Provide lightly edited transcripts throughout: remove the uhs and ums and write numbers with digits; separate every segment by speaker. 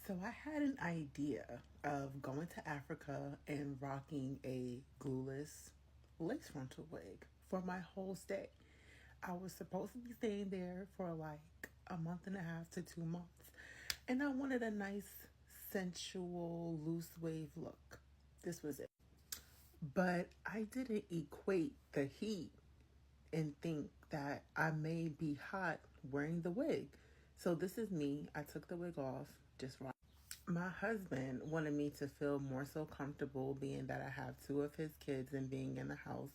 Speaker 1: So I had an idea of going to Africa and rocking a glueless lace frontal wig for my whole stay. I was supposed to be staying there for like a month and a half to 2 months. And I wanted a nice, sensual, loose wave look. This was it. But I didn't equate the heat and think that I may be hot wearing the wig. So this is me. I took the wig off, just right. My husband wanted me to feel more so comfortable being that I have two of his kids and being in the house.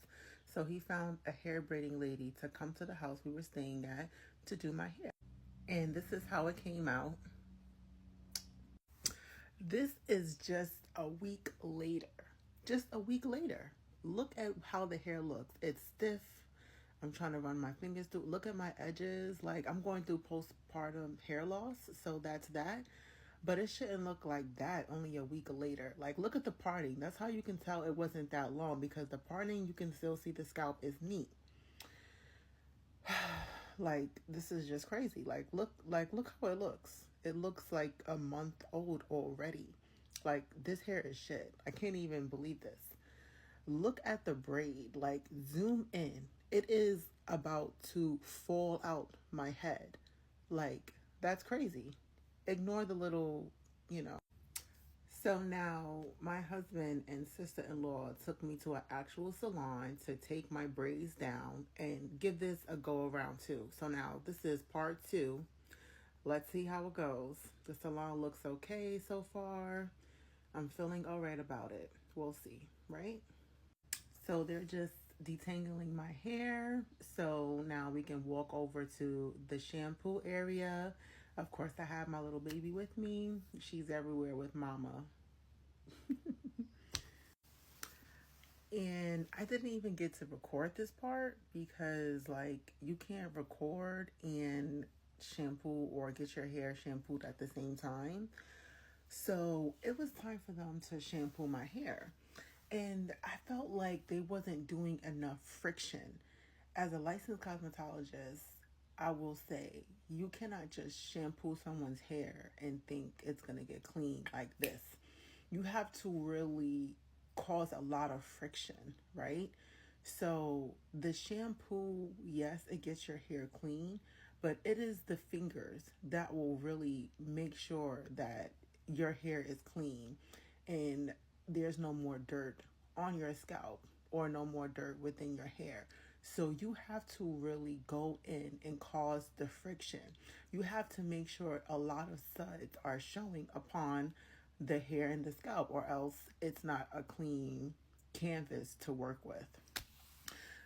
Speaker 1: So he found a hair braiding lady to come to the house we were staying at to do my hair. And this is how it came out. This is just a week later. Just a week later. Look at how the hair looks. It's stiff. I'm trying to run my fingers through. Look at my edges. Like I'm going through postpartum hair loss. So that's that. But it shouldn't look like that only a week later. Like look at the parting. That's how you can tell it wasn't that long, because the parting, you can still see the scalp is neat. Like this is just crazy. Look how it looks. It looks like a month old already. Like this hair is shit. I can't even believe this. Look at the braid. Like zoom in. It is about to fall out my head. Like that's crazy. Ignore the little. So now my husband and sister-in-law took me to an actual salon to take my braids down and give this a go around too. So now this is part two. Let's see how it goes. The salon looks okay so far. I'm feeling all right about it. We'll see, right? So they're just detangling my hair. So now we can walk over to the shampoo area. Of course, I have my little baby with me. She's everywhere with mama. And I didn't even get to record this part because, like, you can't record and shampoo or get your hair shampooed at the same time. So it was time for them to shampoo my hair. And I felt like they wasn't doing enough friction. As a licensed cosmetologist, I will say you cannot just shampoo someone's hair and think it's going to get clean like this. You have to really cause a lot of friction, right? So the shampoo, yes, it gets your hair clean, but it is the fingers that will really make sure that your hair is clean and there's no more dirt on your scalp or no more dirt within your hair. So you have to really go in and cause the friction. You have to make sure a lot of suds are showing upon the hair and the scalp, or else it's not a clean canvas to work with.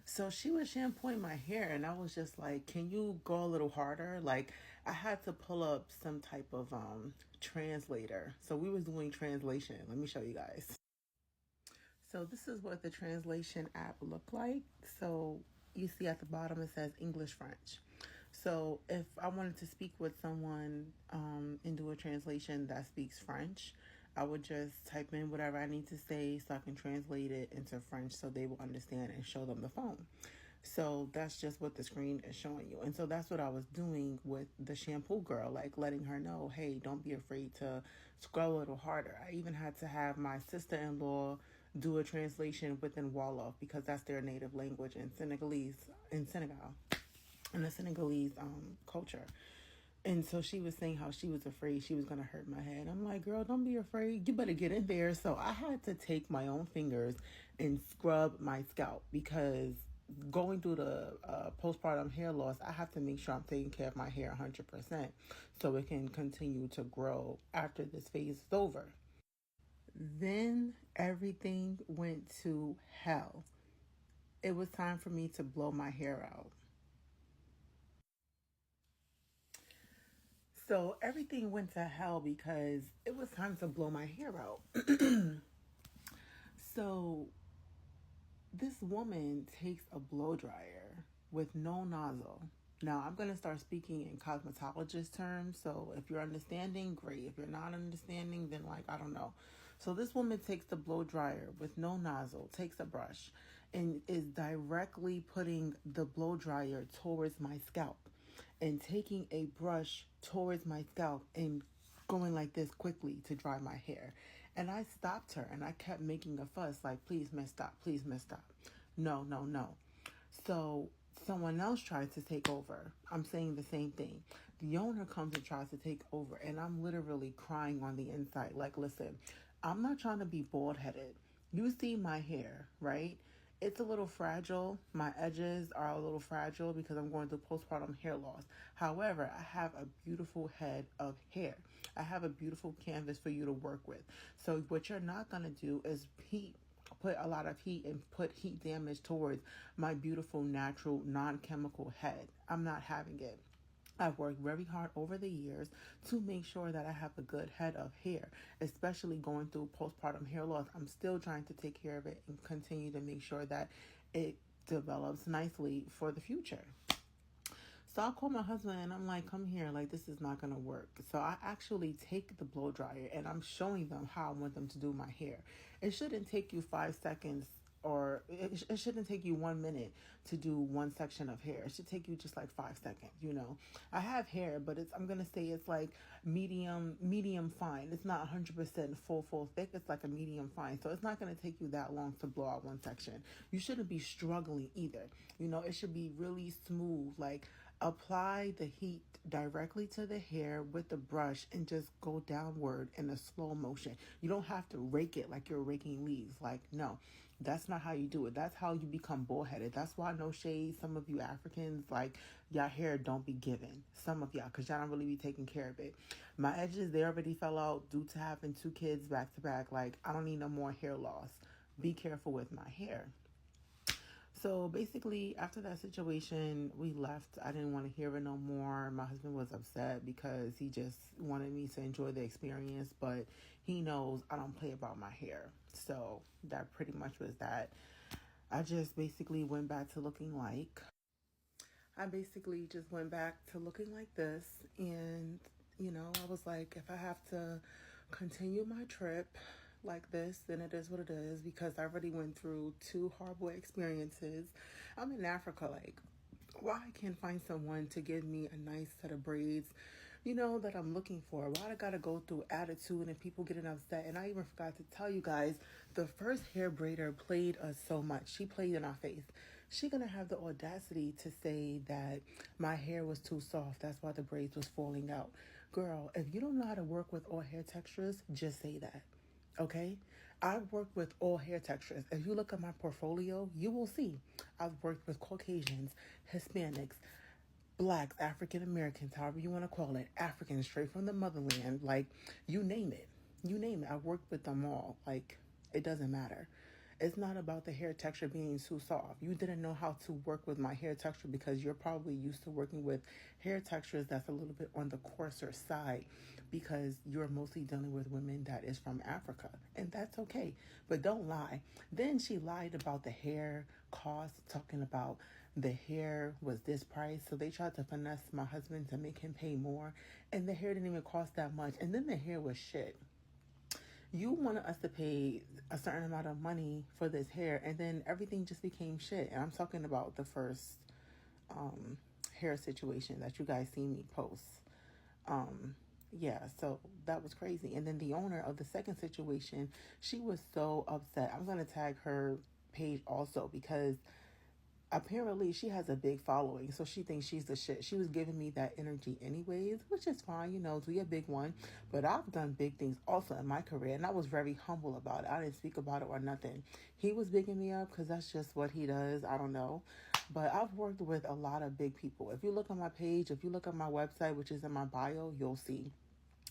Speaker 1: So she was shampooing my hair and I was just like, can you go a little harder? Like I had to pull up some type of translator. So we was doing translation. Let me show you guys. So this is what the translation app looked like. So you see at the bottom it says English French. So if I wanted to speak with someone and do a translation that speaks French, I would just type in whatever I need to say so I can translate it into French so they will understand and show them the phone. So that's just what the screen is showing you. And so that's what I was doing with the shampoo girl, like letting her know, hey, don't be afraid to scroll a little harder. I even had to have my sister-in-law do a translation within Wolof because that's their native language in Senegalese, in Senegal, in the Senegalese culture. And so she was saying how she was afraid she was going to hurt my head. I'm like, girl, don't be afraid. You better get in there. So I had to take my own fingers and scrub my scalp because going through the postpartum hair loss, I have to make sure I'm taking care of my hair 100% so it can continue to grow after this phase is over. Then everything went to hell. It was time for me to blow my hair out. So everything went to hell because it was time to blow my hair out. So this woman takes a blow dryer with no nozzle. Now I'm going to start speaking in cosmetologist terms. So if you're understanding, great. If you're not understanding, then like, I don't know. So this woman takes the blow dryer with no nozzle, takes a brush, and is directly putting the blow dryer towards my scalp and taking a brush towards my scalp and going like this quickly to dry my hair. And I stopped her and I kept making a fuss like, please, miss, stop. Please, miss, stop. No, no, no. So someone else tries to take over. I'm saying the same thing. The owner comes and tries to take over, and I'm literally crying on the inside. Like, listen, I'm not trying to be bald headed. You see my hair, right? It's a little fragile. My edges are a little fragile because I'm going through postpartum hair loss. However, I have a beautiful head of hair. I have a beautiful canvas for you to work with. So what you're not going to do is put a lot of heat and put heat damage towards my beautiful natural non-chemical head. I'm not having it. I've worked very hard over the years to make sure that I have a good head of hair, especially going through postpartum hair loss. I'm still trying to take care of it and continue to make sure that it develops nicely for the future. So I call my husband and I'm like, come here, like this is not gonna work. So I actually take the blow dryer and I'm showing them how I want them to do my hair. It shouldn't take you 5 seconds or it shouldn't take you 1 minute to do one section of hair. It should take you just like 5 seconds, you know. I have hair, but I'm gonna say it's like medium fine. It's not 100% full thick. It's like a medium fine. So it's not gonna take you that long to blow out one section. You shouldn't be struggling either. You know, it should be really smooth. Like apply the heat directly to the hair with the brush and just go downward in a slow motion. You don't have to rake it like you're raking leaves. Like, no, that's not how you do it. That's how you become bullheaded. That's why no shade. Some of you Africans, like, y'all hair don't be given. Some of y'all, because y'all don't really be taking care of it. My edges, they already fell out due to having 2 kids back to back. Like, I don't need no more hair loss. Be careful with my hair. So basically, after that situation, we left. I didn't want to hear it no more. My husband was upset because he just wanted me to enjoy the experience, but he knows I don't play about my hair. So that pretty much was that. I just basically went back to looking like. I basically just went back to looking like this. And, you know, I was like, if I have to continue my trip like this, then it is what it is because I already went through 2 horrible experiences. I'm in Africa, like, why I can't find someone to give me a nice set of braids, you know, that I'm looking for. Why I gotta go through attitude and people getting upset. And I even forgot to tell you guys, the first hair braider played us so much. She played in our face. She gonna have the audacity to say that my hair was too soft. That's why the braids was falling out. Girl, if you don't know how to work with all hair textures, just say that. Okay? I've worked with all hair textures. If you look at my portfolio, you will see I've worked with Caucasians, Hispanics, Blacks, African Americans, however you want to call it, Africans straight from the motherland, like you name it. You name it. I've worked with them all. Like, it doesn't matter. It's not about the hair texture being too soft. You didn't know how to work with my hair texture because you're probably used to working with hair textures that's a little bit on the coarser side because you're mostly dealing with women that is from Africa. And that's okay. But don't lie. Then she lied about the hair cost, talking about the hair was this price. So they tried to finesse my husband to make him pay more. And the hair didn't even cost that much. And then the hair was shit. You wanted us to pay a certain amount of money for this hair, and then everything just became shit. And I'm talking about the first hair situation that you guys see me post. Yeah, so that was crazy. And then the owner of the second situation, she was so upset. I'm going to tag her page also because apparently she has a big following, so she thinks she's the shit. She was giving me that energy anyways, which is fine, you know, to be a big one. But I've done big things also in my career, and I was very humble about it. I didn't speak about it or nothing. He was bigging me up because that's just what he does. I don't know. But I've worked with a lot of big people. If you look on my page, if you look at my website, which is in my bio, you'll see.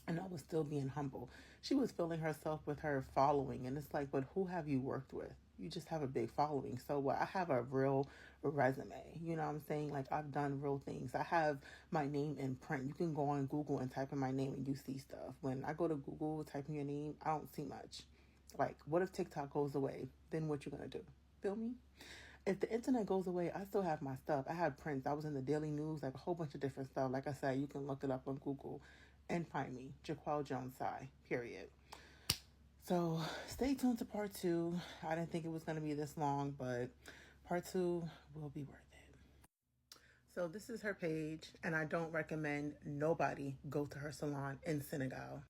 Speaker 1: And I was still being humble. She was filling herself with her following. And it's like, but who have you worked with? You just have a big following. So what? I have a real resume. You know what I'm saying? Like, I've done real things. I have my name in print. You can go on Google and type in my name and you see stuff. When I go to Google, type in your name, I don't see much. Like, what if TikTok goes away? Then what you gonna do? Feel me? If the internet goes away, I still have my stuff. I have prints. I was in the Daily News, like a whole bunch of different stuff. Like I said, you can look it up on Google and find me, Jaquel Jones Sai, period. So stay tuned to part 2. I didn't think it was going to be this long, but part 2 will be worth it. So this is her page, and I don't recommend nobody go to her salon in Senegal.